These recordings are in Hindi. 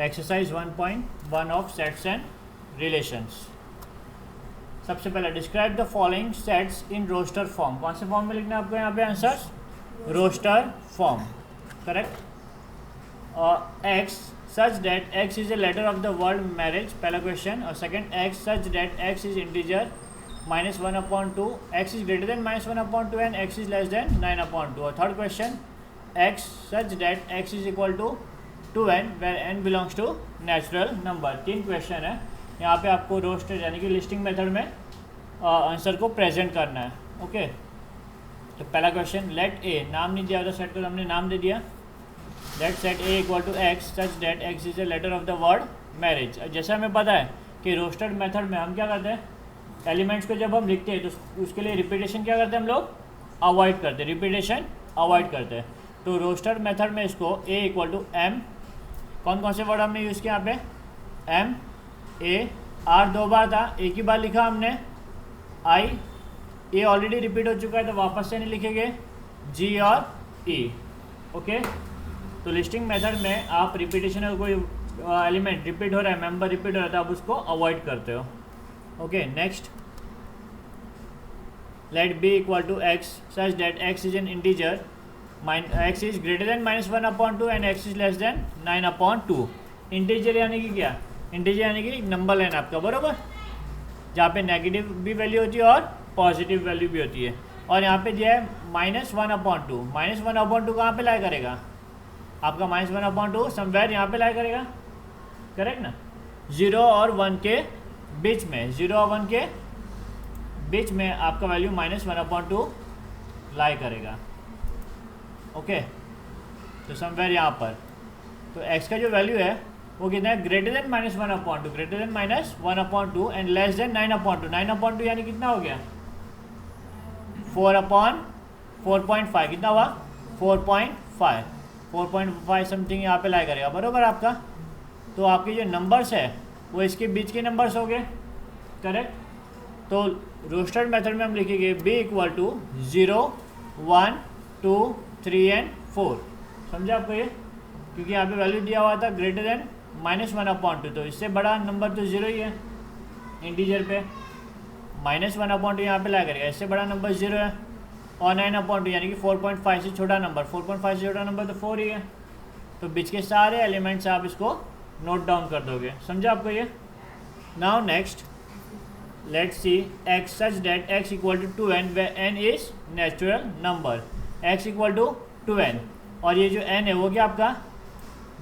Exercise 1.1 of sets and relations. सबसे पहले describe the following sets in roster form. कौन से फॉर्म में लिखना है आपको यहाँ पे answers? Roster form, correct. X such that X is a letter of the word marriage, पहला क्वेश्चन। और second, X such that X is integer -1/2, X is greater than -1/2 and X is less than 9/2। और third question, X such that X is equal to 2n where n belongs to natural number. 3 question है यहाँ पे आपको रोस्टर यानी कि लिस्टिंग मेथड में आंसर को प्रेजेंट करना है। ओके, तो पहला क्वेश्चन, लेट ए, नाम नहीं दिया होता सेट को, हमने नाम दे दिया। Let set A equal to X such that X is a letter of the word marriage. जैसे हमें पता है कि रोस्टेड मेथड में हम क्या करते हैं, एलिमेंट्स को जब हम लिखते हैं तो उसके लिए रिपीटेशन क्या करते हैं हम लोग? अवॉइड करते हैं, रिपीटेशन अवॉइड करते हैं। तो रोस्टेड मेथड में इसको ए इक्वल टू एम, कौन कौन से वर्ड हमने यूज़ किया यहाँ पे? एम, ए, आर 2 बार था, एक ही बार लिखा हमने। आई, ए ऑलरेडी रिपीट हो चुका है तो वापस से नहीं लिखेंगे। जी और ई। ओके, तो लिस्टिंग मेथड में आप रिपीटेशन अगर कोई एलिमेंट रिपीट हो रहा है, मेंबर रिपीट हो रहा है, तो आप उसको अवॉइड करते हो। Okay, next, let B equal to X such that X is an integer, X is greater than -1/2 and X is less than 9/2। Integer यानी कि क्या? इंटीजर यानी कि नंबर लाइन आपका, बरोबर, जहाँ पे नेगेटिव भी वैल्यू होती है और पॉजिटिव वैल्यू भी होती है। और यहाँ पे दिया है -1/2। -1/2 कहाँ पे लाई करेगा? आपका -1/2 समवेयर यहाँ पे लाई करेगा, करेक्ट ना? 0 और 1 के बीच में, 0 और 1 के बीच में आपका वैल्यू -1/2 लाई करेगा। ओके, तो समवेयर यहाँ पर तो x का जो वैल्यू है वो कितना है? Greater than -1/2, greater than -1/2 and less than 9/2। 9/2 यानी कितना हो गया? 4/4.5। कितना हुआ? 4.5। 4.5 समथिंग यहाँ पे लाई करेगा, बरोबर आपका। तो आपके जो नंबर्स है वो इसके बीच के नंबर्स हो गए, करेक्ट। तो रोस्टेड मेथड में हम लिखेंगे b इक्वल टू 0, 1, 2, 3 एंड 4। समझा आपको ये? क्योंकि यहाँ पे वैल्यू दिया हुआ था ग्रेटर देन -1/2, तो इससे बड़ा नंबर तो 0 ही है इंटीजर पे। -1/2 यहाँ पे ला करेगा, इससे बड़ा नंबर 0 है। और 9/2 यानी कि 4.5 से छोटा नंबर, 4.5 से छोटा नंबर तो 4 ही है। तो बीच के सारे एलिमेंट्स आप इसको नोट डाउन कर दोगे। समझा आपको ये? Now next, let's see X such that X equal to 2n where n is natural number. x equal to 2n, और ये जो n है वो क्या आपका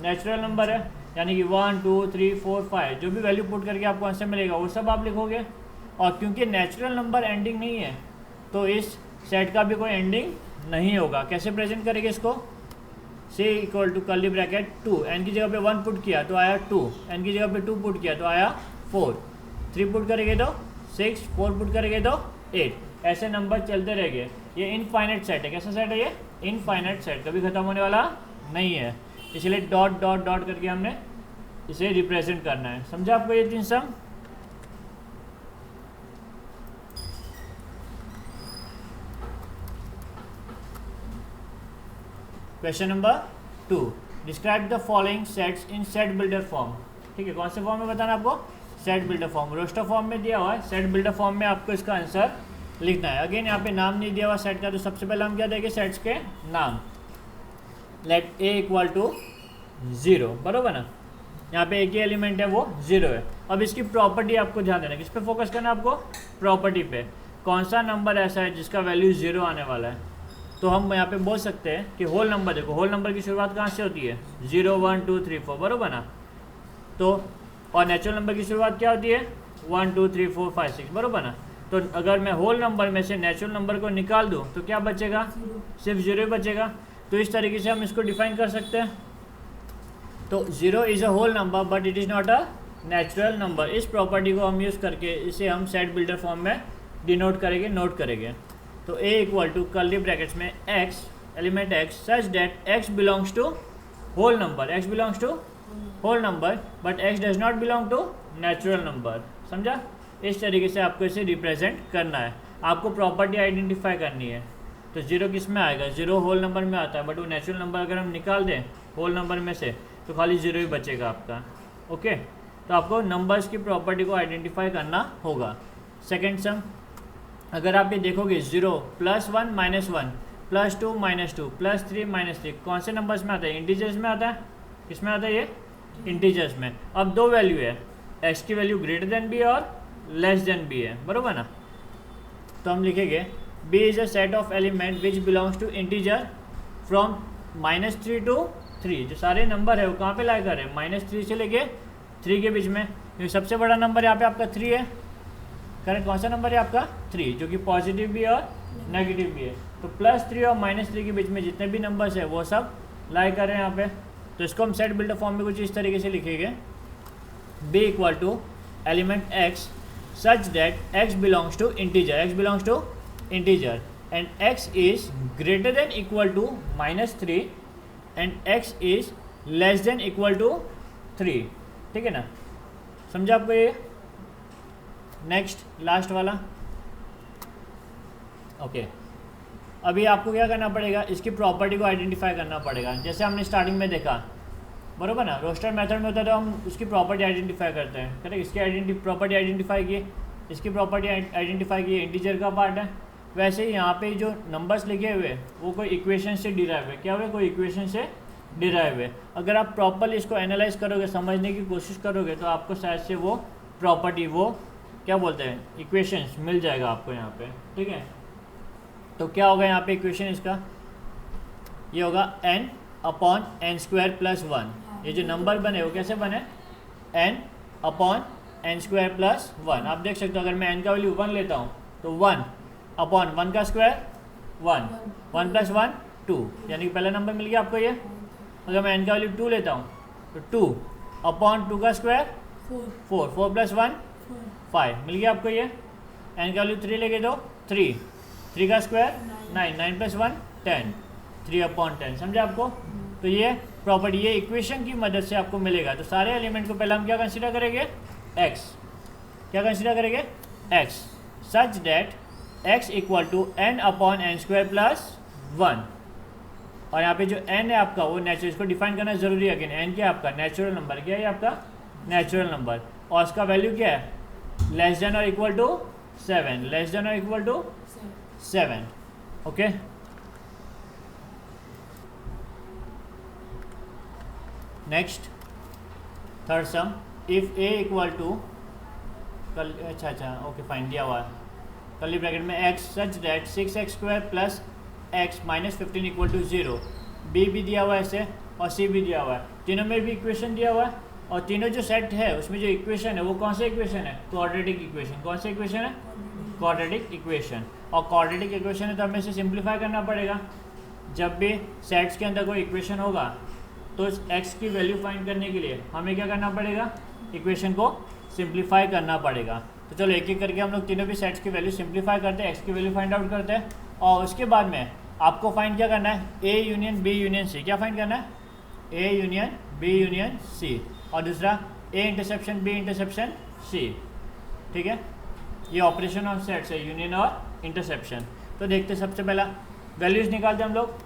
नेचुरल नंबर है, यानी कि 1, 2, 3, 4, 5 जो भी वैल्यू पुट करके आपको आंसर मिलेगा वो सब आप लिखोगे। और क्योंकि नेचुरल नंबर एंडिंग नहीं है तो इस सेट का भी कोई एंडिंग नहीं होगा। कैसे प्रेजेंट करेंगे इसको? c equal to curly bracket 2, n की जगह पे 1 पुट किया तो आया 2, n की जगह पे 2 पुट किया तो आया 4, 3 पुट करेंगे तो 6, 4 पुट करेंगे तो 8। ऐसे नंबर चलते रहेंगे। ये इनफाइनाइट सेट है। कैसा सेट है ये? इनफाइनाइट सेट, कभी ख़त्म होने वाला नहीं है, इसलिए डॉट डॉट डॉट करके हमने इसे रिप्रेजेंट करना है। समझा आपको ये 3 sum? Question number 2, describe the following sets in set builder form. ठीक है, कौन से फॉर्म में बताना आपको? Set builder form. Roster form में दिया हुआ है, सेट बिल्डर फॉर्म में आपको इसका आंसर लिखना है। अगेन यहाँ पे नाम नहीं दिया हुआ सेट का, तो सबसे पहले हम क्या देंगे? सेट्स के नाम। लेट ए इक्वल टू 0, बरोबर ना? यहाँ पे एक ही एलिमेंट है वो 0 है। अब इसकी प्रॉपर्टी आपको ध्यान देना, किस पे फोकस करना है आपको? प्रॉपर्टी पे। कौन सा नंबर ऐसा है जिसका वैल्यू 0 आने वाला है? तो हम यहाँ पे बोल सकते हैं कि होल नंबर, देखो होल नंबर की शुरुआत कहाँ से होती है? 0, 1, 2, 3, 4, बरोबर ना? तो और नेचुरल नंबर की शुरुआत क्या होती है? 1, 2, 3, 4, 5, 6, बरोबर ना? तो अगर मैं होल नंबर में से नेचुरल नंबर को निकाल दूँ तो क्या बचेगा? सिर्फ 0 बचेगा। तो इस तरीके से हम इसको डिफाइन कर सकते हैं। तो 0 is a whole number but it is not a natural number. इस प्रॉपर्टी को हम यूज़ करके इसे हम सेट बिल्डर फॉर्म में डिनोट करेंगे, नोट करेंगे। तो a equal to curly brackets में x, element x such that x belongs to whole number, x belongs to whole number but x does not belong to natural number. समझा? इस तरीके से आपको इसे रिप्रेजेंट करना है। आपको प्रॉपर्टी आइडेंटिफाई करनी है। तो 0 किस में आएगा? 0 होल नंबर में आता है, बट वो नेचुरल नंबर अगर हम निकाल दें होल नंबर में से तो खाली 0 ही बचेगा आपका। ओके, तो आपको नंबर्स की प्रॉपर्टी को आइडेंटिफाई करना होगा। सेकेंड सम, अगर आप ये देखोगे 0 +1 -1 +2 -2 +3 -3 कौन से नंबर्स में आता है? इंटीजर्स में आता है। किस में आता है? ये इंटीजर्स में। अब दो वैल्यू है, x की वैल्यू ग्रेटर देन b और लेस देन b है, बरोबर ना। तो हम लिखेंगे b is a set of element which belongs to integer from -3 to 3। जो सारे नंबर है वो कहाँ पे लाई कर रहे हैं? -3 से लेके 3 के बीच में। क्योंकि सबसे बड़ा नंबर यहाँ पे आपका 3 है। करेक्ट, कौन सा नंबर है आपका? 3, जो कि पॉजिटिव भी है और नेगेटिव भी है। तो +3 और -3 के बीच में जितने भी नंबर्स है वो सब लाई कर रहे हैं यहाँ पे। तो इसको हम सेट बिल्डर फॉर्म में कुछ इस तरीके से लिखेंगे, b equal to element x such that x belongs to integer, x belongs to integer and x is greater than equal to -3 and x is less than equal to 3। ठीक है ना, समझा आपको ये? नेक्स्ट लास्ट वाला। ओके, अभी आपको क्या करना पड़ेगा? इसकी प्रॉपर्टी को आइडेंटिफाई करना पड़ेगा। जैसे हमने स्टार्टिंग में देखा, बरोबर ना, रोस्टर मेथड में होता है तो हम उसकी प्रॉपर्टी आइडेंटिफाई करते हैं। करेक्ट, इसकी प्रॉपर्टी आइडेंटिफाई की, इसकी प्रॉपर्टी आइडेंटिफाई की, इंटीजर का पार्ट है। वैसे ही यहाँ पे जो नंबर्स लिखे हुए वो कोई इक्वेशन से डिराइव है। क्या हुए? कोई इक्वेशन से डिराइव है। अगर आप प्रॉपरली इसको एनालाइज करोगे, समझने की कोशिश करोगे, तो आपको शायद से वो प्रॉपर्टी, वो क्या बोलते हैं, इक्वेशंस मिल जाएगा आपको यहाँ पे। ठीक है, तो क्या होगा यहाँ पे इक्वेशन इसका? ये होगा n/n² + 1। ये जो नंबर बने वो कैसे बने? n/n² + 1। आप देख सकते हो, अगर मैं n का वैल्यू 1 लेता हूँ तो 1/1 का स्क्वायर 1, 1 + 1 2, यानी कि पहला नंबर मिल गया आपको ये। अगर मैं n का वैल्यू 2 लेता हूँ तो 2/2 का स्क्वायर 4, 4 + 1 5 मिल गया आपको ये। n का वैल्यू 3 लेके तो 3 का स्क्वायर 9, 9 + 1 10, 3/10। समझे आपको? तो ये प्रॉपर्टी, ये इक्वेशन की मदद से आपको मिलेगा। तो सारे एलिमेंट को पहले हम क्या कंसीडर करेंगे? x। क्या कंसीडर करेंगे? x such that x equal to n/n² + 1। और यहाँ पे जो n है आपका वो नेचुरल, इसको डिफाइन करना जरूरी है कि n क्या है आपका? Natural number. क्या है आपका? Natural number. और उसका वैल्यू क्या है? लेस देन और इक्वल टू 7, लेस देन और equal to 7। Okay, next third sum, if a equal to अच्छा ओके फाइन, दिया हुआ है कर्ली ब्रैकेट में x such that 6x² + x -15 equal to 0। b भी दिया हुआ है ऐसे और c भी दिया हुआ है। तीनों में भी इक्वेशन दिया हुआ है और तीनों जो सेट है उसमें जो इक्वेशन है वो कौन सा इक्वेशन है? Quadratic equation. कौन सा इक्वेशन है? Quadratic equation. और क्वाड्रेटिक इक्वेशन है तो हमें इसे सिंप्लीफाई करना पड़ेगा। जब भी सेट्स के अंदर कोई इक्वेशन होगा तो इस x की वैल्यू फाइंड करने के लिए हमें क्या करना पड़ेगा? इक्वेशन को सिंप्लीफाई करना पड़ेगा। तो चलो एक एक करके हम लोग तीनों भी सेट्स की वैल्यू सिंप्लीफाई करते हैं, x की वैल्यू फाइंड आउट करते हैं। और उसके बाद में आपको फाइंड क्या करना है? a union b union c। क्या फाइंड करना है? a union b union c। और दूसरा a interception b interception c। ठीक है, ये ऑपरेशन ऑफ सेट्स है, यूनियन और इंटरसेप्शन। तो देखते सबसे पहला वैल्यूज निकालते हम लोग।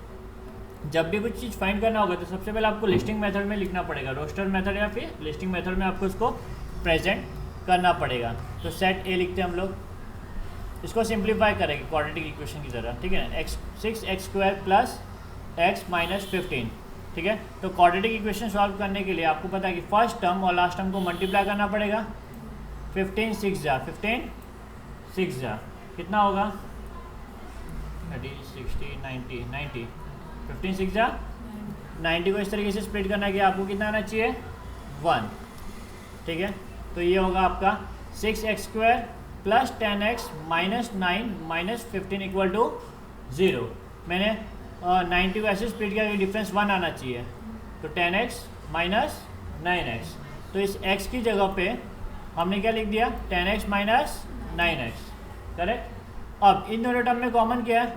जब भी कुछ चीज़ फाइंड करना होगा तो सबसे पहले आपको लिस्टिंग मेथड में लिखना पड़ेगा, रोस्टर मेथड या फिर लिस्टिंग मेथड में आपको इसको प्रेजेंट करना पड़ेगा। तो सेट ए लिखते हैं हम लोग, इसको सिंप्लीफाई करेंगे क्वाड्रेटिक इक्वेशन की तरह। ठीक है, 6x² + x -15। ठीक है, तो क्वाड्रेटिक इक्वेशन सॉल्व करने के लिए आपको पता है कि फर्स्ट टर्म और लास्ट टर्म को मल्टीप्लाई करना पड़ेगा। 15 6 जा कितना होगा? 30 60 90 90। 15 6 जा 90 को इस तरीके से स्प्लिट करना है कि आपको कितना आना चाहिए? 1। ठीक है, तो ये होगा आपका 6x² + 10x -9 -15 इक्वल टू 0। मैंने 90 को ऐसे स्प्लिट किया कि डिफरेंस 1 आना चाहिए, तो 10x - 9x। तो इस x की जगह पे हमने क्या लिख दिया? 10x - 9x। करेक्ट। अब इन दोनों टर्म में कॉमन क्या है?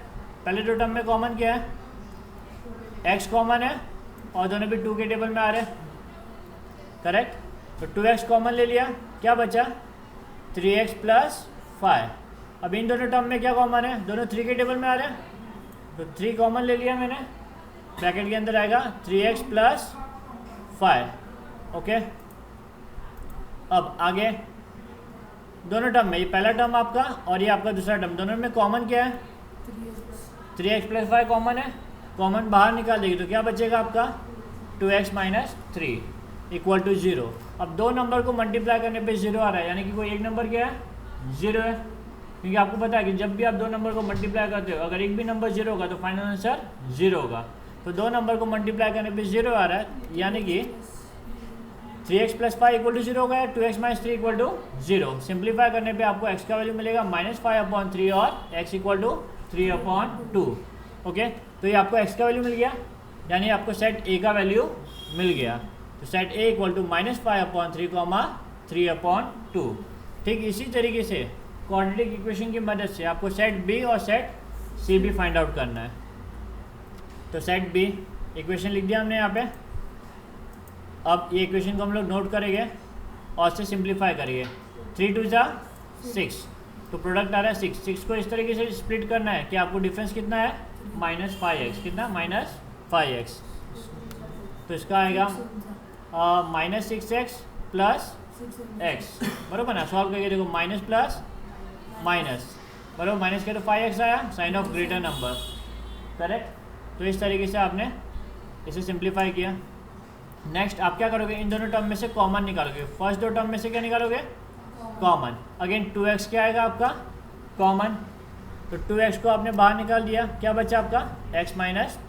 पहले दो टर्म में कॉमन क्या है? x कॉमन है और दोनों भी 2 के टेबल में आ रहे हैं। करेक्ट, तो 2x कॉमन ले लिया, क्या बचा? 3x + 5। अब इन दोनों टर्म में क्या कॉमन है? दोनों 3 के टेबल में आ रहे हैं, तो 3 कॉमन ले लिया मैंने। ब्रैकेट के अंदर आएगा 3x + 4.5 ओके। अब आगे दोनों टर्म में, ये पहला टर्म आपका और ये आपका दूसरा टर्म, दोनों में कॉमन क्या है? 3x + 5 कॉमन है, कॉमन बाहर निकाल देगी तो क्या बचेगा आपका? 2x - 3 = 0। अब दो नंबर को मल्टीप्लाई करने पे 0 आ रहा है, यानी कि कोई एक नंबर क्या है? 0 है, क्योंकि आपको पता है कि जब भी आप दो नंबर को मल्टीप्लाई करते हो अगर एक भी नंबर 0 होगा तो फाइनल आंसर 0 होगा। तो दो नंबर को मल्टीप्लाई करने पे 0 आ रहा है, यानी कि 3x + 5 = 0 होगा, 2x - 3 = 0। सिंप्लीफाई करने पे आपको x का वैल्यू मिलेगा -5/3 और x = 3/2 ओके। तो ये आपको x का वैल्यू मिल गया, यानी आपको सेट A का वैल्यू मिल गया। तो सेट A = -5/3, 3/2। ठीक इसी तरीके से क्वाड्रेटिक इक्वेशन की मदद से आपको सेट B और सेट C भी फाइंड आउट करना है। तो सेट B इक्वेशन लिख दिया हमने यहाँ पे। अब ये इक्वेशन को हम लोग नोट करेंगे और से सिंप्लीफाई करेंगे। 3 × 2 = 6, तो प्रोडक्ट आ रहा है 6 को इस तरीके से स्प्लिट करना है कि आपको डिफरेंस कितना है? -5x। कितना? -5x। तो इसका आएगा -6x + x, बराबर ना। सॉल्व करके देखो, माइनस प्लस माइनस, बराबर, माइनस के तो 5x आया, sign of greater number, correct. तो इस तरीके से आपने इसे सिंप्लीफाई किया। नेक्स्ट आप क्या करोगे? इन दोनों टर्म में से कॉमन निकालोगे। फर्स्ट दो टर्म में से क्या निकालोगे? कॉमन। अगेन 2x क्या आएगा आपका? कॉमन। तो 2x को आपने बाहर निकाल दिया, क्या बचा आपका? x -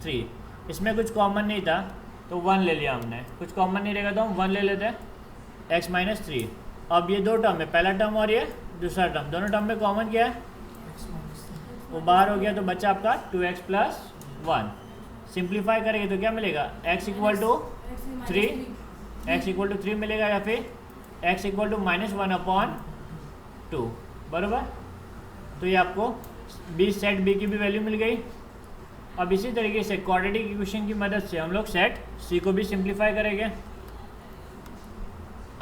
3। इसमें कुछ कॉमन नहीं था तो 1 ले लिया हमने, कुछ कॉमन नहीं रहेगा तो हम 1 ले लेते हैं, x - 3। अब ये दो टर्म है, पहला टर्म और ये दूसरा टर्म, दोनों टर्म में कॉमन क्या है? वो बाहर हो गया, तो बचा आपका 2x + 1। सिंप्लीफाई करेंगे तो क्या मिलेगा? x = 3 मिलेगा, या फिर x = -1/2, बराबर। तो ये आपको सेट B की भी वैल्यू मिल गई। अब इसी तरीके से क्वाड्रेटिक इक्वेशन की मदद से हम लोग सेट C को भी सिंप्लीफाई करेंगे।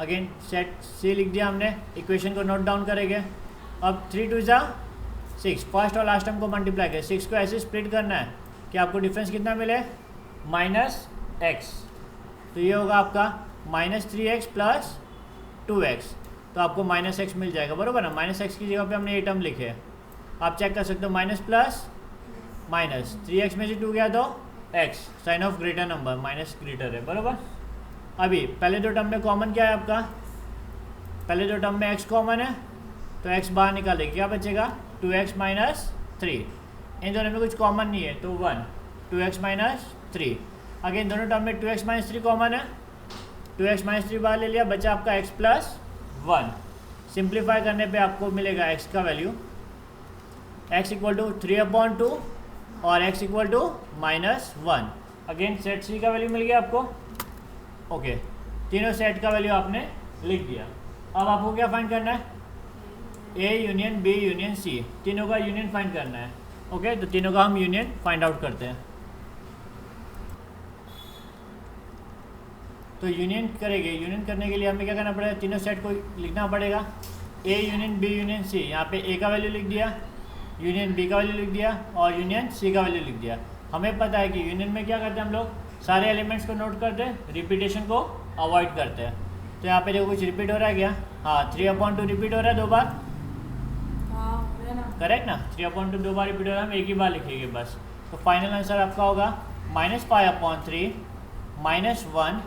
अगेन सेट C लिख दिया हमने, इक्वेशन को नोट डाउन करेंगे। अब 3 × 2 = 6, फर्स्ट और लास्ट टर्म को मल्टीप्लाई करें। 6 को ऐसे स्प्लिट करना है कि आपको डिफरेंस कितना मिले? -x। तो ये होगा आपका -3x + 2x, तो आपको -x मिल जाएगा, बराबर ना। -x की जगह पे हमने ये टर्म लिखे हैं, आप चेक कर सकते हो। माइनस प्लस माइनस, 3x में से 2 गया तो x, sign of greater number, minus greater है, बराबर। अभी पहले दो टर्म में कॉमन क्या है आपका? पहले दो टर्म में x कॉमन है, तो x बाहर निकालेंगे, क्या बचेगा? 2x - 3। इन दोनों में कुछ कॉमन नहीं है तो 1, 2x - 3। अगेन दोनों टर्म में 2x - 3 कॉमन है, 2x - 3 बाहर ले लिया, बचा आपका x + 1। सिंप्लीफाई करने पे आपको मिलेगा x का वैल्यू, x = 3/2 और x = -1। अगेन सेट C का वैल्यू मिल गया आपको, ओके। तीनों सेट का वैल्यू आपने लिख दिया। अब आपको क्या फाइंड करना है? A union B union C, तीनों का यूनियन फाइंड करना है, ओके। तो तीनों का हम यूनियन फाइंड आउट करते हैं। तो यूनियन करेंगे, यूनियन करने के लिए हमें क्या करना पड़ेगा? तीनों सेट को लिखना पड़ेगा। A union B union C, यहाँ पे A का वैल्यू लिख दिया, यूनियन B का वैल्यू लिख दिया और यूनियन C का वैल्यू लिख दिया। हमें पता है कि यूनियन में क्या करते हैं हम लोग? सारे एलिमेंट्स को नोट करते हैं, रिपीटेशन को अवॉइड करते हैं। तो यहाँ पे देखो कुछ रिपीट हो रहा है क्या? हाँ, 3/2 रिपीट हो रहा है 2 बार, करेक्ट ना। 3/2 2 बार रिपीट हो रहा है, हम एक ही बार लिखेंगे बस। तो फाइनल आंसर आपका होगा -5/3 -1,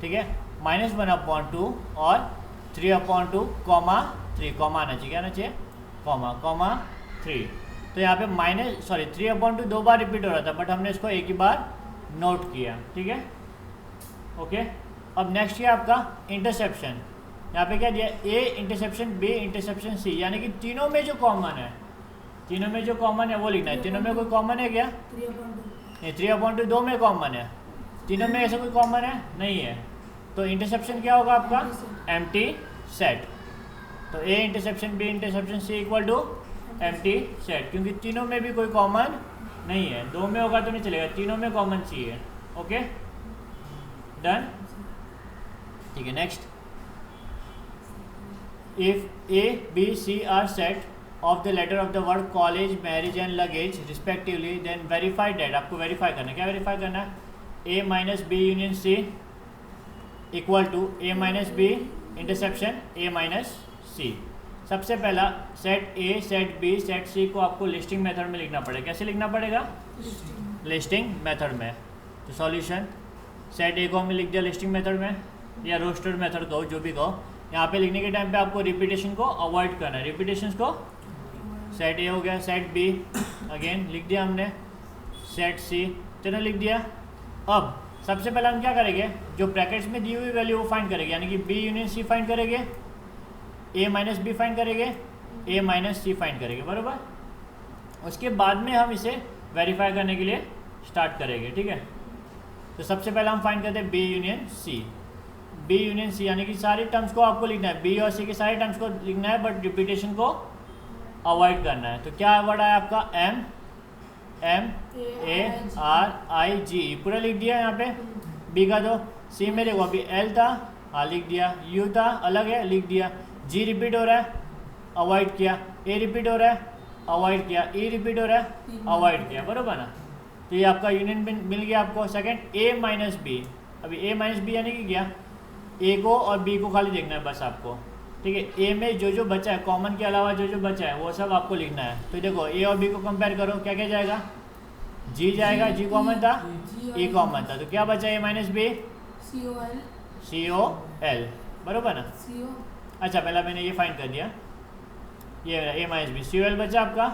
ठीक है, -1/2 और 3/2 कॉमा 3, कॉमा आना चाहिए, क्या आना चाहिए? कॉमा 3। तो यहाँ पे 3/2 2 बार रिपीट हो रहा था, बट हमने इसको एक ही बार नोट किया, ठीक है, ओके। अब नेक्स्ट है आपका इंटरसेप्शन। यहाँ पे क्या दिया? A interception B interception C, यानी कि तीनों में जो कॉमन है, तीनों में जो कॉमन है वो लिखना है। तीनों में कोई कॉमन है क्या? 3/2 दो में कॉमन है, तीनों में ऐसा कोई कॉमन है नहीं है। तो इंटरसेप्शन क्या होगा आपका? Empty set. तो A interception B interception C = empty set, क्योंकि तीनों में भी कोई कॉमन नहीं है। दो में होगा तो नहीं चलेगा, तीनों में कॉमन चाहिए, ओके, डन, ठीक है। Next, if A B C are set of the letter of the word college, marriage and luggage respectively, then verify that. आपको वेरीफाई करना है, क्या वेरीफाई करना है? A - B union C equal to A minus B intersection A minus C. सबसे पहला set A, set B, set C को आपको लिस्टिंग मेथड में लिखना पड़ेगा। कैसे लिखना पड़ेगा? लिस्टिंग मेथड में। तो सॉल्यूशन सेट ए को हमने लिख दिया लिस्टिंग मेथड में, या रोस्टेड मेथड कहो, जो भी कहो। यहाँ पे लिखने के टाइम पे आपको रिपीटेशन को अवॉइड करना है, रिपीटेशन को। सेट ए हो गया, सेट बी अगेन लिख दिया हमने, सेट सी तीनों लिख दिया। अब सबसे पहले हम क्या करेंगे, जो ब्रैकेट्स में दी हुई वैल्यू वो फाइंड करेंगे, यानी कि बी यूनियन सी फाइंड करेंगे, ए माइनस बी फाइंड करेंगे, ए माइनस सी फाइंड करेंगे, बराबर। उसके बाद में हम इसे वेरीफाई करने के लिए स्टार्ट करेंगे, ठीक है। तो सबसे पहले हम फाइंड करते हैं B union C. B union C यानी कि सारे टर्म्स को आपको लिखना है, बी और सी के सारे टर्म्स को लिखना है, बट रिपीटेशन को अवॉइड करना है। तो क्या वर्ड आया आपका? एम ए आर आई जी, पूरा लिख दिया यहाँ पे। बी का तो सी में देखो अभी एल था, हाँ लिख दिया, यू था अलग है लिख दिया, जी रिपीट हो रहा है अवॉइड किया, ए रिपीट हो रहा है अवॉइड किया, ई रिपीट हो रहा है अवॉइड किया, बरोबर ना। तो ये आपका यूनियन मिल गया आपको। सेकंड ए माइनस बी, अभी ए माइनस बी यानी कि क्या, ए को और बी को खाली देखना है बस आपको, ठीक है। ए में जो जो बचा है कॉमन के अलावा जो जो बचा है वो सब आपको लिखना है। तो देखो ए और बी को कंपेयर करो, क्या क्या जाएगा? जी जाएगा, जी कॉमन था, ई कॉमन था, तो क्या बचा? A minus B C O L, बरोबर ना। अच्छा पहला मैंने ये फाइंड कर दिया, ये A minus B C O L बचा आपका।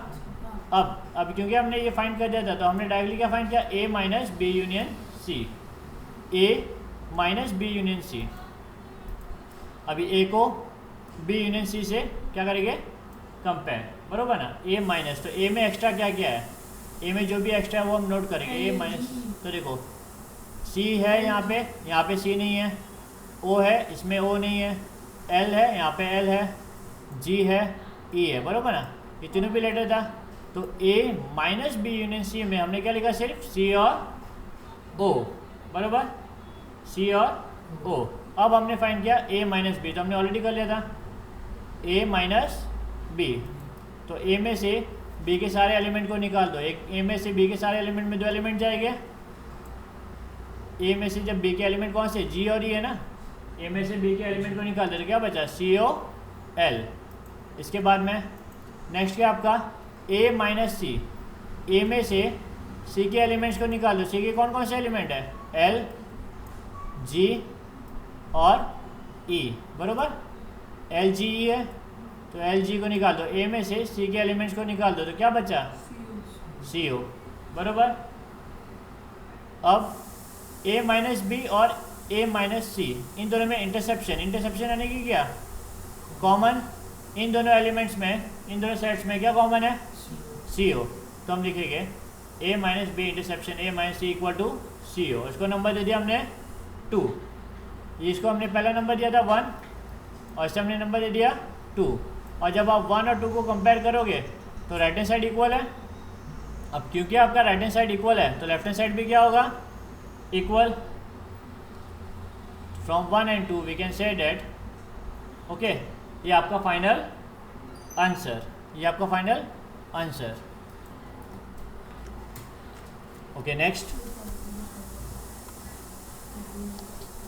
अब क्योंकि हमने ये फाइंड कर दिया था तो हमने डायरेक्टली क्या फाइंड किया? ए माइनस बी यूनियन सी, ए माइनस बी यूनियन सी। अभी ए को बी यूनियन सी से क्या करेंगे? कंपेयर, बरोबर ना। ए माइनस, तो ए में एक्स्ट्रा क्या क्या है, ए में जो भी एक्स्ट्रा है वो हम नोट करेंगे। ए माइनस, तो देखो सी है यहाँ पे सी नहीं है, ओ है इसमें ओ नहीं है, एल है यहाँ पे एल है, जी है, ई है, बरोबर ना। ये तीनों भी लेटर था। तो ए माइनस बी यूनियन सी में हमने क्या लिखा? सिर्फ सी और ओ, बरोबर, सी और ओ। अब हमने फाइंड किया ए माइनस बी, तो हमने ऑलरेडी कर लिया था ए माइनस बी। तो ए में से बी के सारे एलिमेंट को निकाल दो। एक ए में से बी के सारे एलिमेंट में 2 एलिमेंट जाएंगे। ए में से जब बी के एलिमेंट कौन से? जी और ई है ना। ए में से बी के एलिमेंट को निकाल दे तो क्या बचा? सी ओ एल। इसके बाद में नेक्स्ट क्या आपका? ए माइनस सी। ए में से सी के एलिमेंट्स को निकाल दो। सी के कौन कौन से एलिमेंट है? एल, जी और ई, बरोबर। एल जी ई है तो एल जी को निकाल दो। ए में से सी के एलिमेंट्स को निकाल दो तो क्या बचा? सी ओ, बरोबर। अब ए माइनस बी और ए माइनस सी, इन दोनों में इंटरसेप्शन यानी कि क्या? कॉमन। इन दोनों एलिमेंट्स में, इन दोनों सेट्स में क्या कॉमन है? सी ओ। तो हम लिखेंगे A minus B intersection A minus C equal to C O. इसको नंबर दे दिया हमने 2। इसको हमने पहला नंबर दिया था 1 और इसे हमने नंबर दे दिया 2। और जब आप 1 और 2 को कंपेयर करोगे तो राइट हैंड साइड इक्वल है। अब क्योंकि आपका राइट हैंड साइड इक्वल है तो लेफ्ट हैंड साइड भी क्या होगा? Equal. From 1 and 2 we can say that, okay, ये आपका फाइनल आंसर, ये आपका final answer. Okay next,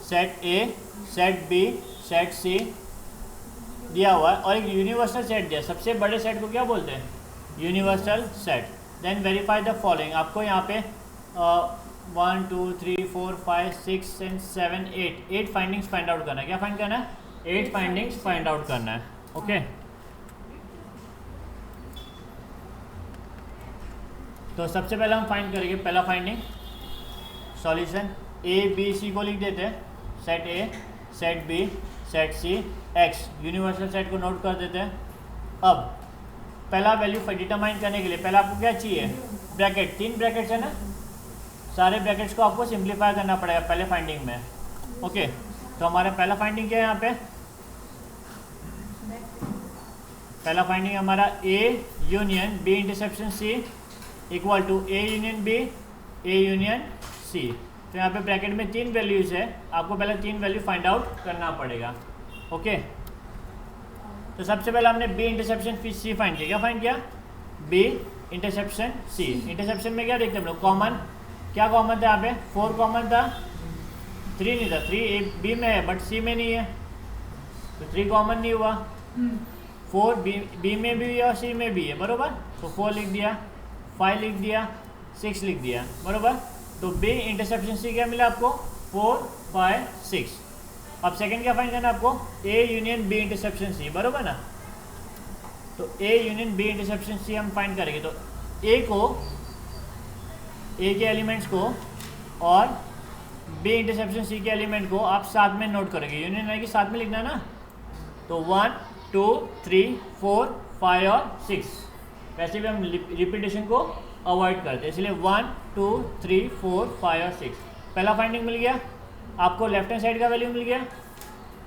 set A, set B, set C दिया हुआ है और एक यूनिवर्सल सेट दिया। सबसे बड़े सेट को क्या बोलते हैं? Universal set. Then verify the following. आपको यहाँ पे 1 2 3 4 5 6 7 8 फाइंडिंग्स फाइंड आउट करना है। क्या फाइंड करना है? 8 फाइंडिंग्स फाइंड आउट करना है, ओके। तो सबसे पहले हम फाइंड करेंगे पहला finding, solution. A B C को लिख देते हैं, set A, set B, set C, X, universal set को नोट कर देते हैं। अब पहला वैल्यू डिटरमाइन करने के लिए पहले आपको क्या चाहिए? ब्रैकेट। 3 ब्रैकेट्स है ना, सारे ब्रैकेट्स को आपको सिंप्लीफाई करना पड़ेगा पहले फाइंडिंग में, ओके। तो हमारा पहला फाइंडिंग क्या है यहाँ पे? पहला फाइंडिंग हमारा A union B interception C equal to A union B, A union C. तो यहाँ पे ब्रैकेट में 3 वैल्यूज है, आपको पहले 3 वैल्यू फाइंड आउट करना पड़ेगा, ओके। तो सबसे पहले हमने बी इंटरसेप्शन सी फाइंड किया। क्या फाइंड किया? बी इंटरसेप्शन सी। इंटरसेप्शन में क्या देखते हैं हम लोग? कॉमन। क्या कॉमन था यहाँ पे? 4 कॉमन था, 3 नहीं था, 3 ए बी में है बट सी में नहीं है, तो 3 कॉमन नहीं हुआ। 4 बी में भी है और सी में भी है, बरोबर। तो 4 लिख दिया, 5 लिख दिया, 6 लिख दिया, बरोबर। तो बी इंटरसेप्शन सी क्या मिला आपको? 4 5 6। अब सेकंड क्या फाइंड करना आपको? ए यूनियन बी इंटरसेप्शन सी, बरोबर ना। तो ए यूनियन बी इंटरसेप्शन सी हम फाइंड करेंगे। तो ए के एलिमेंट्स को और बी इंटरसेप्शन सी के एलिमेंट को आप साथ में नोट करेंगे, यूनियन यानी कि साथ में लिखना ना। तो 1 2 3 4 5 और 6। वैसे भी हम रिपीटेशन को अवॉइड करते हैं, इसलिए 1 2 3 4 5 और 6। पहला फाइंडिंग मिल गया आपको, लेफ्ट हैंड साइड का वैल्यू मिल गया।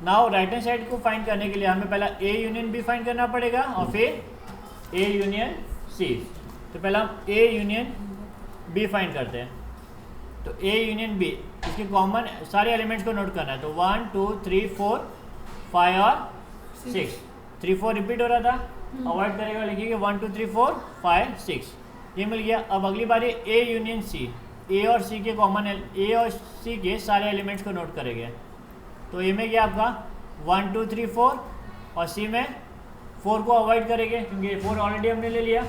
नाउ राइट हैंड साइड को फाइंड करने के लिए हमें पहला ए यूनियन बी फाइंड करना पड़ेगा और फिर ए यूनियन सी। तो पहला हम ए यूनियन बी फाइंड करते हैं। तो ए यूनियन बी, इसके कॉमन सारे एलिमेंट्स को नोट करना है। तो 1 2 3 4 5 और 6। 3 4 रिपीट हो रहा था, अवॉइड करेगा, लिखिए 1 2 3 4 5 6, ये मिल गया। अब अगली बारी ए यूनियन सी, ए और सी के कॉमन, ए और सी के सारे एलिमेंट्स को नोट करेंगे। तो ए में क्या आपका 1 2 3 4 और सी में 4 को अवॉइड करेंगे क्योंकि 4 ऑलरेडी हमने ले लिया।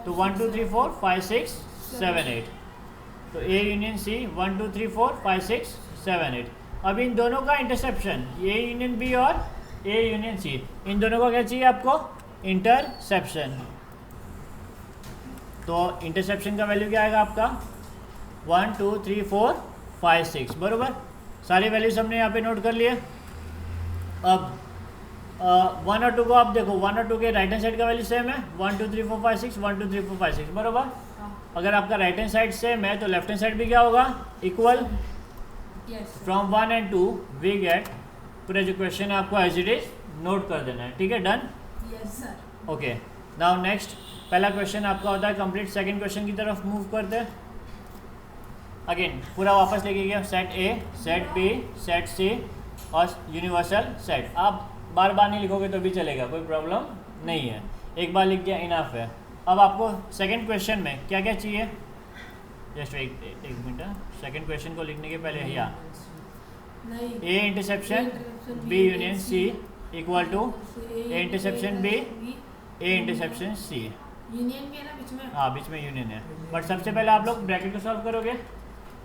तो 1 2 3 4 5 6 7 8। तो ए यूनियन सी 1 2 3 4 5 6 7 8। अब इन दोनों का इंटरसेप्शन, ए यूनियन बी और ए यूनियन सी, इन दोनों का क्या चाहिए आपको? इंटरसेप्शन। तो इंटरसेप्शन का वैल्यू क्या आएगा आपका? 1 2 3 4 5 6, बरोबर। सारी वैल्यूज हमने यहाँ पे नोट कर लिए। अब 1 और 2 को आप देखो, 1 और 2 के राइट हैंड साइड का वैल्यू सेम है, 1 2 3 4 5 6 1 2 3 4 5 6, बरोबर। अगर आपका राइट हैंड साइड सेम है तो लेफ्ट हैंड साइड भी क्या होगा? Equal. From 1 and 2 we get, पूरा जो क्वेश्चन है आपको एज इट इज नोट कर देना है, ठीक है, done. Yes sir. Okay, now next पहला क्वेश्चन आपका होता है कंप्लीट। सेकंड क्वेश्चन की तरफ मूव करते हैं। अगेन पूरा वापस लेके गया, set A, set B, set C और यूनिवर्सल सेट। आप बार बार नहीं लिखोगे तो भी चलेगा, कोई प्रॉब्लम नहीं है, एक बार लिख दिया इनफ है। अब आपको सेकंड क्वेश्चन में क्या क्या चाहिए? जस्ट एक मिनट, सेकंड क्वेश्चन को लिखने के पहले या A interception B union C equal to A interception B A intersection C. Union भी है ना बीच में? हाँ, बीच में यूनियन है, बट सबसे पहले आप लोग ब्रैकेट को सॉल्व करोगे,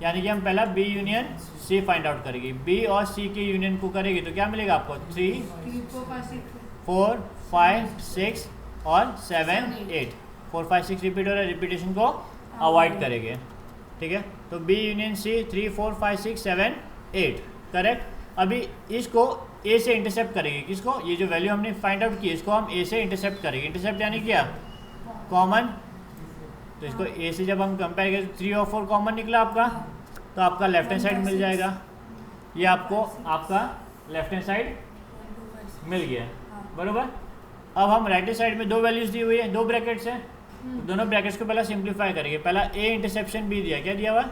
यानी कि हम पहला B union C find out करेंगे। बी और सी के यूनियन को करेगी तो क्या मिलेगा आपको? 3 4 5 6 और 7 8। 4 5 6 रिपीट हो रहा है, रिपीटेशन को अवॉइड करेंगे, ठीक है। तो बी यूनियन सी 3 4 5 6 7 8, करेक्ट। अभी इसको ए से इंटरसेप्ट करेंगे, किसको? ये जो वैल्यू हमने फाइंड आउट की इसको हम ए से इंटरसेप्ट करेंगे। इंटरसेप्ट यानी क्या? कॉमन। तो इसको ए से जब हम कंपेयर करें 3 और 4 कॉमन निकला आपका, तो आपका लेफ्ट हैंड साइड मिल जाएगा। ये आपको आपका लेफ्ट हैंड साइड मिल गया, बरोबर। अब हम राइट हैंड साइड में दो वैल्यूज दी हुई है, दो ब्रैकेट्स हैं, तो दोनों ब्रैकेट्स को पहला सिंप्लीफाई करेंगे। पहला ए इंटरसेप्शन बी दिया, क्या दिया हुआ?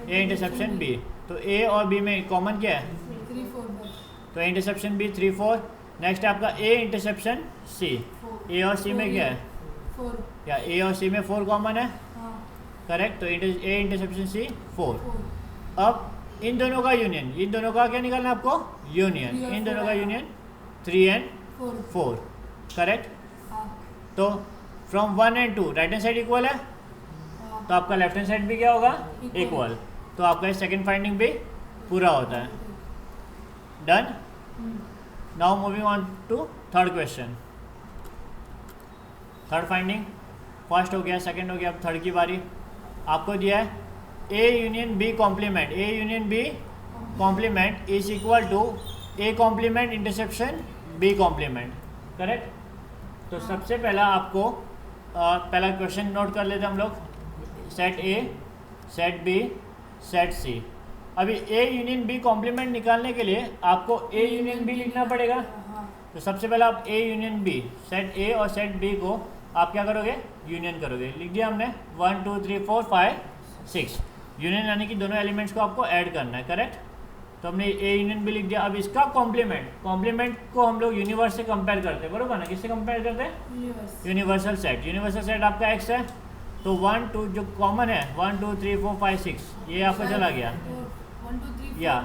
ए इंटरसेप्शन बी। तो ए और बी में कॉमन क्या है? 3 4। तो ए इंटरसेप्शन बी 3 4। नेक्स्ट आपका ए इंटरसेप्शन सी, ए और सी में क्या है? 4। या ए और सी में 4 कॉमन है, हाँ। करेक्ट। तो ए इंटरसेप्शन सी 4। अब इन दोनों का यूनियन, इन दोनों का क्या निकालना है आपको? यूनियन। इन दोनों का यूनियन 3 and 4, करेक्ट। तो from 1 and 2 right hand side equal है, तो आपका लेफ्ट हैंड साइड भी क्या होगा? इक्वल। तो आपका सेकंड फाइंडिंग भी पूरा होता है, done. Now moving on to third question. Third finding first हो गया, सेकंड हो गया, अब थर्ड की बारी। आपको दिया है A union B complement, A union B complement is equal to A complement interception B complement, correct. तो सबसे पहला आपको पहला क्वेश्चन नोट कर लेते हैं हम लोग। Set A, set B, set C. अभी ए यूनियन बी कॉम्प्लीमेंट निकालने के लिए आपको ए यूनियन बी लिखना पड़ेगा। तो सबसे पहले आप A union B, set A और सेट बी को आप क्या करोगे? यूनियन करोगे। लिख दिया हमने 1 2 3 4 5 6। यूनियन यानी कि दोनों एलिमेंट्स को आपको ऐड करना है, करेक्ट। तो हमने ए यूनियन बी लिख दिया। अब इसका कॉम्प्लीमेंट, कॉम्प्लीमेंट को हम लोग यूनिवर्स से कंपेयर करते हैं, बरोबर ना? किससे कंपेयर करते हैं? Universal set. यूनिवर्सल सेट आपका एक्स है, तो 1 2 जो कॉमन है 1 2 3 4 5 6 ये आपका चला गया, 1 2 3 या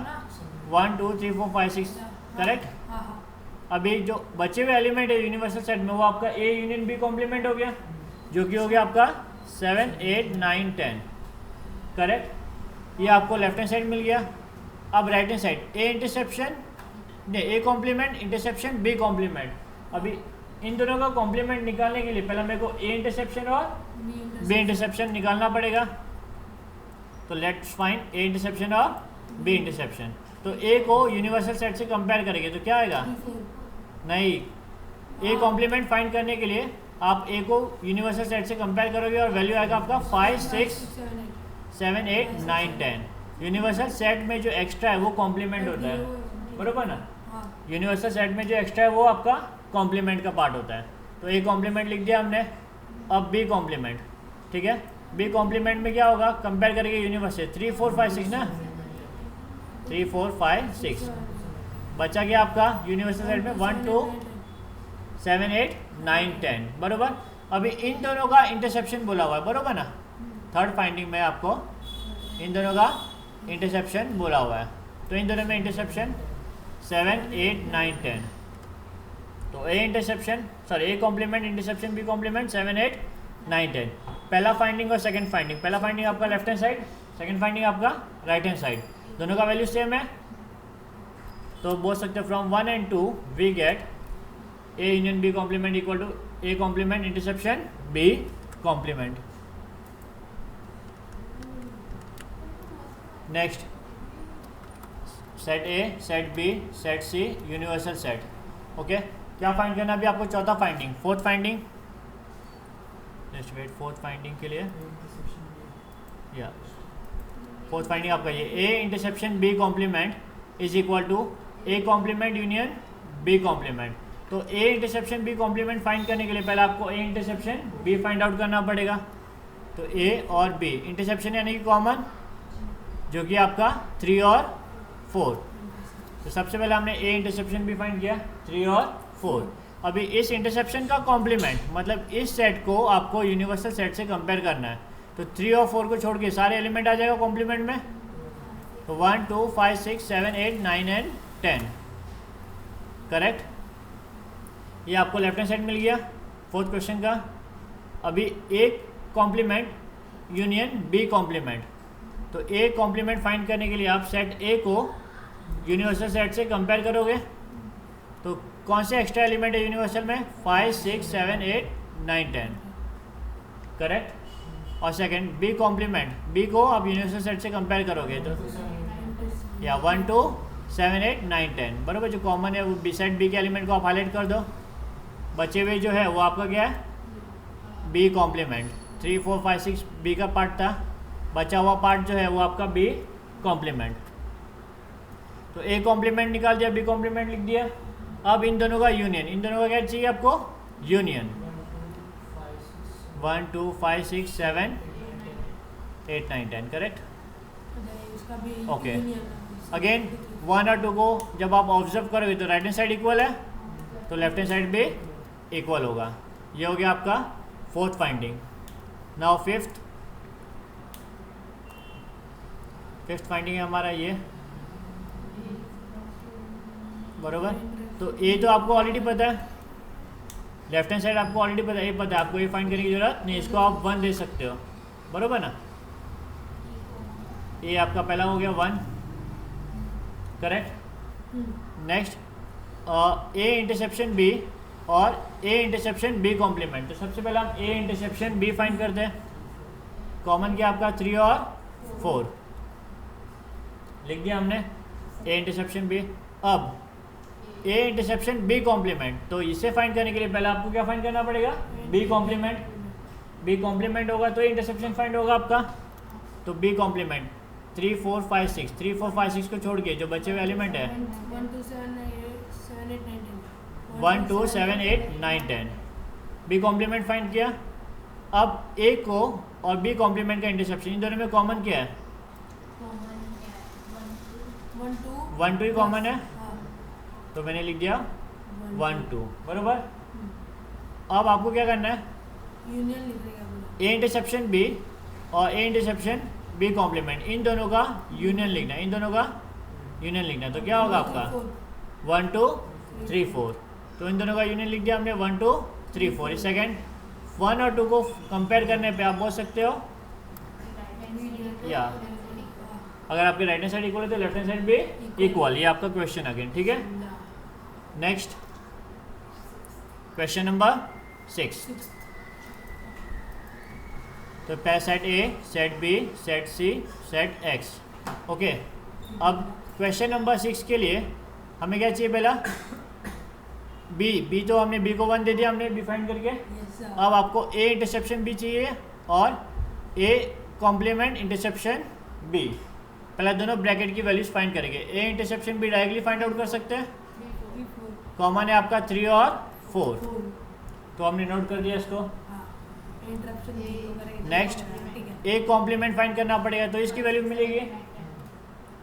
1 2 3 4 5 6 करेक्ट। हाँ हाँ अभी जो बचे हुए एलिमेंट है यूनिवर्सल सेट में वो आपका ए यूनियन बी कॉम्प्लीमेंट हो गया, जो कि हो गया आपका 7 8 9 10 करेक्ट। ये आपको लेफ्ट हैंड साइड मिल गया। अब right hand side A interception नहीं A complement interception B complement. अभी इन दोनों का कॉम्प्लीमेंट निकालने के लिए पहले मेरे को ए इंटरसेप्शन और बी इंटरसेप्शन निकालना पड़ेगा। तो लेट्स फाइंड ए इंटरसेप्शन और बी इंटरसेप्शन। तो ए को यूनिवर्सल सेट से कंपेयर करेंगे तो क्या आएगा, 4 नहीं ए कॉम्प्लीमेंट फाइंड करने के लिए आप ए को यूनिवर्सल सेट से कंपेयर करोगे और वैल्यू आएगा आपका 5 6 7 8 9 10। यूनिवर्सल सेट में जो एक्स्ट्रा है वो कॉम्प्लीमेंट होता है, बरोबर ना। हाँ यूनिवर्सल सेट में जो एक्स्ट्रा है वो आपका कॉम्प्लीमेंट का पार्ट होता है। तो ए कॉम्प्लीमेंट लिख दिया हमने। अब बी कॉम्प्लीमेंट, ठीक है। बी कॉम्प्लीमेंट में क्या होगा, कंपेयर करेंगे यूनिवर्सल 3 4 5 6 ना, 3 4 5 6 बचा गया आपका यूनिवर्सल सेट में 1 2 7 8 9 10 बरोबर। अभी इन दोनों का इंटरसेप्शन बोला हुआ है, बरोबर ना। थर्ड फाइंडिंग में आपको इन दोनों का इंटरसेप्शन बोला हुआ है। तो इन दोनों में इंटरसेप्शन 7 8 9 10। तो A interception sorry A complement interception B complement 7 8 9 10। पहला फाइंडिंग और सेकंड फाइंडिंग, पहला फाइंडिंग आपका left hand side, second finding आपका राइट हैंड साइड। दोनों का वैल्यू सेम है तो बोल सकते हैं from 1 and 2 we get A union B complement equal to A complement interception B complement. Next set A set B set C universal set. Okay क्या फाइंड करना अभी आपको, चौथा finding fourth finding. Just wait fourth finding के लिए या फोर्थ फाइंडिंग आपका ये A interception B complement is equal to A complement union B complement. तो A interception B complement find करने के लिए पहले आपको A interception B find out करना पड़ेगा। तो ए और बी इंटरसेप्शन यानी कि कॉमन, जो कि आपका 3 और 4। तो सबसे पहले हमने ए इंटरसेप्शन बी फाइंड किया 3 और 4। अभी इस इंटरसेप्शन का कॉम्प्लीमेंट मतलब इस सेट को आपको यूनिवर्सल सेट से कंपेयर करना है। तो 3 और 4 को छोड़ के सारे एलिमेंट आ जाएगा कॉम्प्लीमेंट में। तो 1 2 5 6 7 8 9 and 10 करेक्ट। ये आपको लेफ्ट हैंड साइड मिल गया फोर्थ क्वेश्चन का। अभी A complement union B complement. तो ए कॉम्प्लीमेंट फाइंड करने के लिए आप सेट ए को यूनिवर्सल सेट से कंपेयर करोगे। तो कौन से एक्स्ट्रा एलिमेंट है यूनिवर्सल में, 5 6 7 8 9 10 करेक्ट। और सेकंड बी कॉम्प्लीमेंट, बी को आप यूनिवर्सल सेट से कंपेयर करोगे तो या 1 2 7 8 9 10 बराबर। जो कॉमन है वो बी सेट बी के एलिमेंट को आप हाईलाइट कर दो। बचे हुए जो है वो आपका क्या है, बी कॉम्प्लीमेंट। 3 4 5 6 बी का पार्ट था, बचा हुआ पार्ट जो है वो आपका बी कॉम्प्लीमेंट। तो ए कॉम्प्लीमेंट निकाल दिया, बी कॉम्प्लीमेंट लिख दिया। अब इन दोनों का यूनियन, इन दोनों का क्या चाहिए आपको, यूनियन 1 2 5 6 7 8 9 10 करेक्ट। ओके अगेन 1 और 2 को जब आप ऑब्जर्व करोगे तो राइट हैंड साइड इक्वल है तो लेफ्ट हैंड साइड भी इक्वल होगा। ये हो गया आपका fourth finding. Now fifth finding है हमारा ये बरोबर। तो ए तो आपको ऑलरेडी पता है, लेफ्ट हैंड साइड आपको ऑलरेडी पता है, ये पता है आपको, ये फाइंड करने की जरूरत नहीं। इसको आप 1 दे सकते हो बरोबर ना। ये आपका पहला हो गया 1 करेक्ट। नेक्स्ट ए इंटरसेप्शन बी और ए इंटरसेप्शन बी कॉम्प्लीमेंट। तो सबसे पहले हम ए इंटरसेप्शन बी फाइंड करते हैं। कॉमन क्या आपका 3 और 4 लिख दिया हमने, ए इंटरसेप्शन बी। अब ए इंटरसेप्शन बी कॉम्प्लीमेंट, तो इसे फाइंड करने के लिए पहले आपको क्या फाइंड करना पड़ेगा, बी कॉम्प्लीमेंट। बी कॉम्प्लीमेंट होगा तो इंटरसेप्शन फाइंड होगा आपका। तो बी कॉम्प्लीमेंट 3 4 5 6, 3 4 5 6 को छोड़ के जो बचे हुए एलिमेंट है 1 2 7 8 9 10 1 2 7 8 9 10 बी कॉम्प्लीमेंट फाइंड किया। अब ए को और बी कॉम्प्लीमेंट का इंटरसेप्शन, इन दोनों में कॉमन क्या है, 1 2 ही कॉमन है तो मैंने लिख दिया 1 2 बरोबर। अब आपको क्या करना है, यूनियन लिख देगा ए इंटरसेप्शन बी और ए इंटरसेप्शन बी कॉम्प्लीमेंट, इन दोनों का यूनियन लिखना है, इन दोनों का यूनियन लिखना है, तो क्या होगा आपका 1 2 3 4। तो इन दोनों का यूनियन लिख दिया हमने 1 2 3 4। इस सेकेंड 1 और 2 को कंपेयर करने पे आप बोल सकते हो या अगर आपके राइट हैंड साइड इक्वल है तो लेफ्ट हैंड साइड भी इक्वल। ये आपका क्वेश्चन अगेन, ठीक है। Next question number 6। तो set A, set B, set C, set X. Okay, अब क्वेश्चन नंबर 6 के लिए हमें क्या चाहिए पहला बी तो हमने बी को 1 दे दिया हमने डिफाइन करके। अब आपको ए इंटरसेप्शन बी चाहिए और ए कॉम्प्लीमेंट इंटरसेप्शन बी। पहले दोनों ब्रैकेट की वैल्यूज फाइंड करेंगे। A interception B directly find out कर सकते हैं, कॉमन है आपका 3 और 4, तो हमने नोट कर दिया इसको। नेक्स्ट ए कॉम्प्लीमेंट फाइंड करना पड़ेगा, तो इसकी वैल्यू मिलेगी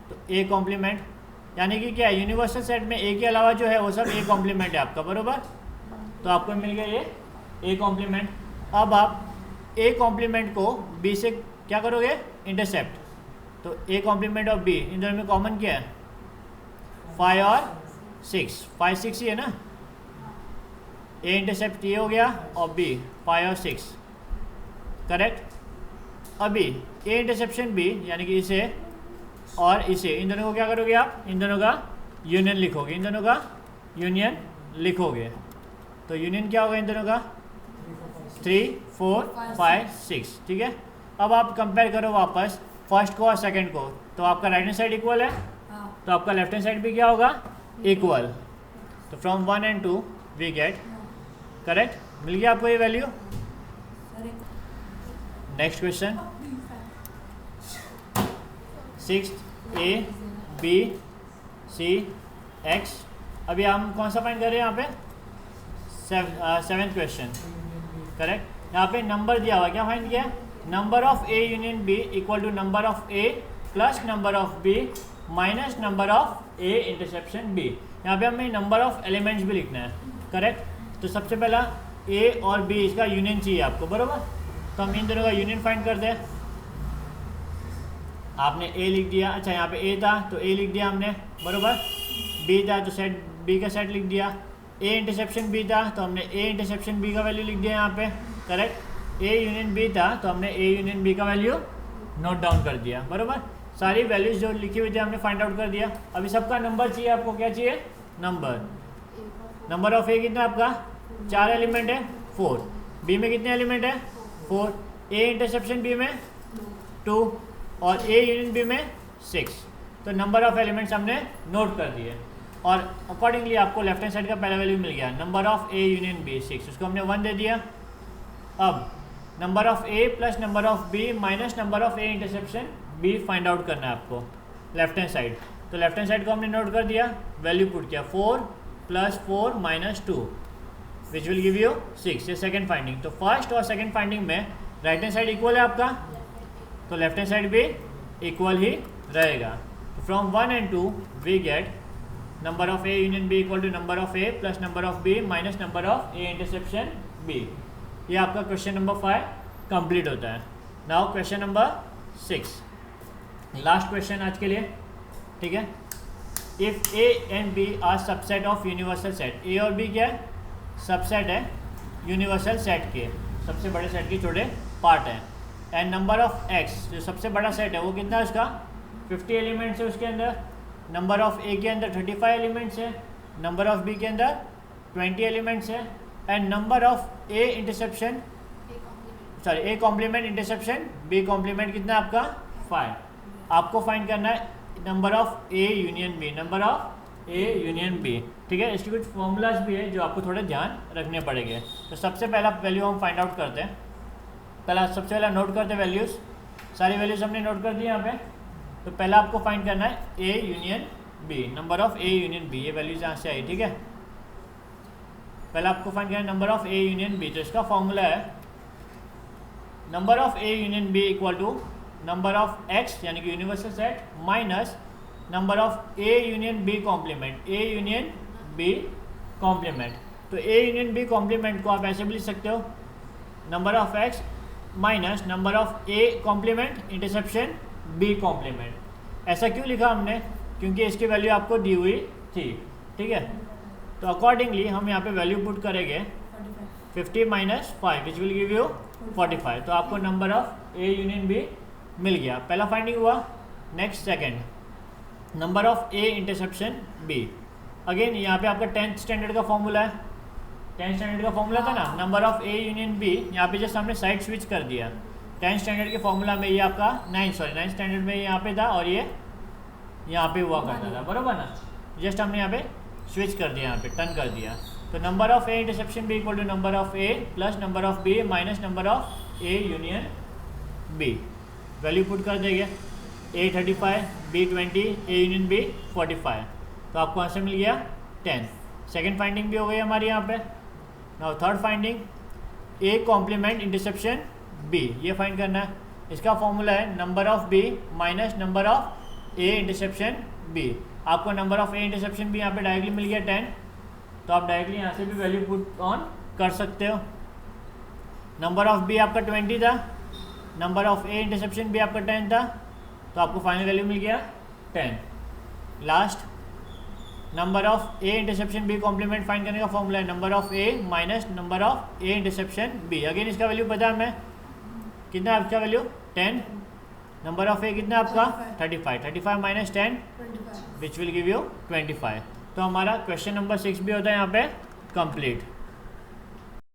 तो ए कॉम्प्लीमेंट, यानी कि क्या है यूनिवर्सल सेट में ए के अलावा जो है वो सब ए कॉम्प्लीमेंट है आपका, बरोबर। तो आपको मिल गया ये ए कॉम्प्लीमेंट। अब आप ए कॉम्प्लीमेंट को बी से क्या करोगे इंटरसेप्ट, तो ए कॉम्प्लीमेंट ऑफ बी, इन दोनों में कॉमन क्या है 5 और 6, 5 6 ही है ना। ए इंटरसेप्ट ये हो गया और बी 5 और 6, करेक्ट। अभी ए इंटरसेप्शन बी यानी कि इसे और इसे, इन दोनों को क्या करोगे आप, इन दोनों का यूनियन लिखोगे, इन दोनों का यूनियन लिखोगे। तो यूनियन क्या होगा इन दोनों का 3 4 5 6, ठीक है। अब आप कंपेयर करो वापस फर्स्ट को और सेकंड को, तो आपका राइट हैंड साइड इक्वल है, तो आपका लेफ्ट हैंड साइड भी क्या होगा इक्वल। तो from 1 and 2 we get, correct, मिल गया आपको ये value. Next question 6 A B C X. अभी हम कौन सा फाइंड कर रहे हैं यहाँ पे 7th क्वेश्चन, करेक्ट। यहाँ पे नंबर दिया हुआ, क्या फाइंड किया, number of A union B equal to number of A plus number of B minus number of A interception B. यहाँ पे हमें नंबर ऑफ एलिमेंट्स भी लिखना है, करेक्ट। तो सबसे पहला ए और बी इसका यूनियन चाहिए आपको, बरोबर। तो हम इन दोनों का यूनियन फाइंड करते हैं। आपने ए लिख दिया, अच्छा यहाँ पे ए था तो ए लिख दिया हमने, बरोबर। बी था तो सेट बी का सेट लिख दिया। ए इंटरसेप्शन बी था तो हमने ए इंटरसेप्शन बी का वैल्यू लिख दिया यहाँ पे, करेक्ट। ए यूनियन बी था तो हमने ए यूनियन बी का वैल्यू नोट डाउन कर दिया, बरोबर। सारी वैल्यूज जो लिखी हुई थी हमने फाइंड आउट कर दिया। अभी सबका नंबर चाहिए आपको, क्या चाहिए नंबर। नंबर ऑफ ए कितना आपका 4 एलिमेंट है 4, बी में कितने एलिमेंट है 4, ए इंटरसेप्शन बी में 2 और ए यूनियन बी में 6। तो नंबर ऑफ एलिमेंट्स हमने नोट कर दिए और अकॉर्डिंगली आपको लेफ्ट हैंड साइड का पहला वैल्यू मिल गया, number of A union B 6, उसको हमने 1 दे दिया। अब number of A plus number of B minus number of A interception B find out करना है आपको लेफ्ट हैंड साइड। तो लेफ्ट हैंड साइड को हमने नोट कर दिया, वैल्यू पुट किया 4 + 4 - 2 विच विल गिव यू 6। ये सेकेंड फाइंडिंग। तो फर्स्ट और सेकेंड फाइंडिंग में राइट हैंड साइड इक्वल है आपका, तो लेफ्ट हैंड साइड भी इक्वल ही रहेगा। तो from 1 and 2 we get number of A union B equal to number of A plus number of B minus number of A interception B. ये आपका क्वेश्चन नंबर 5 कंप्लीट होता है। Now question number 6, last question आज के लिए, ठीक है। If A and B are subset of universal set, A और बी क्या है सबसेट है यूनिवर्सल सेट के, सबसे बड़े सेट के छोटे पार्ट हैं। एंड नंबर ऑफ एक्स जो सबसे बड़ा सेट है वो कितना है उसका 50 एलिमेंट्स है उसके अंदर। नंबर ऑफ ए के अंदर 35 एलिमेंट्स है, नंबर ऑफ बी के अंदर 20 एलिमेंट्स है। And number of A interception sorry A complement interception B complement कितना है आपका 5। आपको फाइंड करना है number of A union B, number of A union B, ठीक है। इसके कुछ फॉर्मूलाज भी है जो आपको थोड़े ध्यान रखने पड़ेंगे। तो सबसे पहला वैल्यू हम फाइंड आउट करते हैं। सबसे पहला नोट करते हैं वैल्यूज़, सारी वैल्यूज़ हमने नोट कर दी यहाँ पे। तो पहला आपको फाइंड करना है A union B, number of A union B, ये वैल्यूज यहाँ से आई, ठीक है। पहला आपको फाइंड करना है number of A union B, तो इसका फॉर्मूला है number of A union B equal to number of X यानी कि universal set minus number of A union B complement, A union B complement. तो ए यूनियन बी कॉम्प्लीमेंट को आप ऐसे भी लिख सकते हो number of X minus number of A complement interception B complement. ऐसा क्यों लिखा हमने, क्योंकि इसकी वैल्यू आपको दी हुई थी, ठीक है। तो अकॉर्डिंगली हम यहाँ पे वैल्यू पुट करेंगे 50 minus 5 which will give you 45। तो आपको number of A union B मिल गया, पहला फाइंडिंग हुआ। Next second, number of A interception B. Again यहाँ पे आपका 10th स्टैंडर्ड का फॉर्मूला है, 10th स्टैंडर्ड का फॉर्मूला था ना, number of A union B. यहाँ पे जस्ट हमने साइड स्विच कर दिया। 10th स्टैंडर्ड के फॉर्मूला में ये आपका 9th स्टैंडर्ड में यहाँ पे था और ये यहाँ पे हुआ करता था, बराबर ना। जस्ट हमने यहाँ पे स्विच कर दिया, यहाँ पे टर्न कर दिया। तो number of A interception B equal to number of A plus number of B minus number of A union B. Value put कर देंगे, A 35, B 20, A union B 45। तो आपको आंसर मिल गया 10। सेकेंड फाइंडिंग भी हो गई हमारी यहाँ पे। Now third finding, A complement interception B, ये फाइंड करना है। इसका फॉर्मूला है number of B minus number of A interception B. आपको number of A interception B यहाँ पे डायरेक्टली मिल गया 10, तो आप डायरेक्टली यहाँ से भी वैल्यू पुट ऑन कर सकते हो। नंबर ऑफ बी आपका 20 था, number of A interception B आपका 10 था, तो आपको फाइनल वैल्यू मिल गया 10। Last, number of A interception B complement find करने का फॉर्मूला है number of A minus number of A interception B. Again इसका वैल्यू पता है हमें, कितना है आपका वैल्यू 10। नंबर ऑफ ए कितना आपका 35, 35 minus 10 which will give you 25। तो हमारा क्वेश्चन नंबर 6 भी होता है यहाँ पे कंप्लीट।